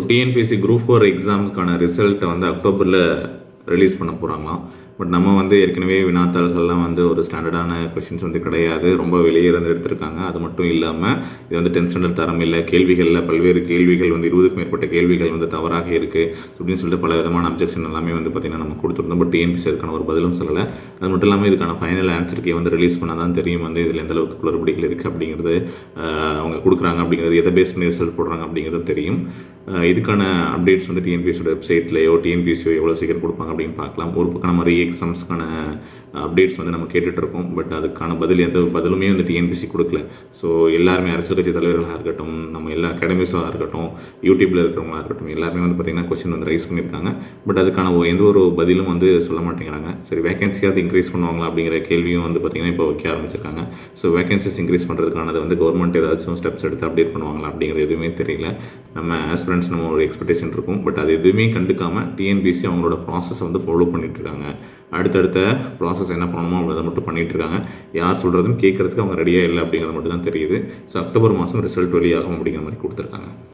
TNPSC group 4 எக்ஸாமுக்கான ரிசல்ட்டை வந்து அக்டோபரில் ரிலீஸ் பண்ண போகிறாங்களாம். பட் நம்ம வந்து ஏற்கனவே வினாத்தாள்கள்லாம் வந்து ஒரு ஸ்டாண்டர்டான கொஷின்ஸ் வந்து கிடையாது, ரொம்ப வெளியே இருந்து எடுத்திருக்காங்க. அது மட்டும் இல்லாமல் இது வந்து 10th ஸ்டாண்டர்ட் தரம் இல்லை, கேள்விகளில் பல்வேறு கேள்விகள் வந்து 20க்கும் மேற்பட்ட கேள்விகள் வந்து தவறாக இருக்குது அப்படின்னு சொல்லிட்டு பல விதமான அப்ஜெக்ஷன் எல்லாமே வந்து பார்த்திங்கன்னா நம்ம கொடுத்துருந்தோம். பட் டிஎன்பிஎஸ்சி அதுக்கான ஒரு பதிலும் சொல்லலை. அது மட்டும் இல்லாமல் இதுக்கான ஃபைனல் ஆன்சருக்கே வந்து ரிலீஸ் பண்ணால் தான் தெரியும் வந்து இதில் எந்த அளவுக்கு குளறுபடிகள் இருக்குது அப்படிங்கிறது, அவங்க கொடுக்குறாங்க அப்படிங்கிறது, எதை பேஸ் பண்ணி ரிசல்ட் போடுறாங்க அப்படிங்கிறது தெரியும். இதுக்கான அப்டேட்ஸ் வந்து டிஎன்பிஎஸ்சியோட வெப்சைட்லையோ டிஎன்பிஎஸ்சியோ எவ்வளோ சீக்கிரம் கொடுப்பாங்க அப்படின்னு பார்க்கலாம். ஒரு பக்கம் நம்ம எக்ஸாம்ஸ்க்கான அப்டேட்ஸ் வந்து நம்ம கேட்டுட்ருக்கோம். பட் அதுக்கான எந்த பதிலுமே வந்து டிஎன்பிஎஸ்சி கொடுக்கல. ஸோ எல்லாருமே அரசியல் கட்சி தலைவர்களாக இருக்கட்டும், நம்ம எல்லா அகாடமிஸாக இருக்கட்டும், யூடியூப்பில் இருக்கிறவங்களாக இருக்கட்டும், எல்லாருமே வந்து பார்த்திங்கன்னா கொஸ்டின் வந்து ரைஸ் பண்ணியிருக்காங்க. பட் அதுக்கான எந்த ஒரு பதிலும் வந்து சொல்ல மாட்டேங்கிறாங்க. சரி, வேகன்சியாவது இன்க்ரீஸ் பண்ணுவாங்களா அப்படிங்கிற கேள்வியும் வந்து பார்த்திங்கன்னா இப்போ வைக்க ஆரம்பிச்சிருக்காங்க. ஸோ வேகன்சிஸ் இன்க்ரீஸ் பண்ணுறதுக்கானது வந்து கவர்மெண்ட் ஏதாச்சும் ஸ்டெப்ஸ் எடுத்து அப்டேட் பண்ணுவாங்களா அப்படிங்கிறது எதுவுமே தெரியல. நம்ம ஆஸ்பிரண்ட்ஸ் நம்ம ஒரு எக்ஸ்பெக்டேஷன் இருக்கும். பட் அது எதுவுமே கண்டுக்காமல் டிஎன்பிஎஸ்சி அவங்களோட ப்ராசஸை வந்து ஃபாலோ பண்ணிகிட்ருக்காங்க. அடுத்தடுத்த ப்ராசஸ் என்ன பண்ணணுமோ அதை மட்டும் பண்ணிகிட்ருக்காங்க. யார் சொல்கிறதுன்னு கேட்குறதுக்கு அவங்க ரெடியாக இல்லை அப்படிங்கிறது மட்டும் தான் தெரியுது. ஸோ அக்டோபர் மாதம் ரிசல்ட் வெளியாகும் அப்படிங்கிற மாதிரி கொடுத்துருக்காங்க.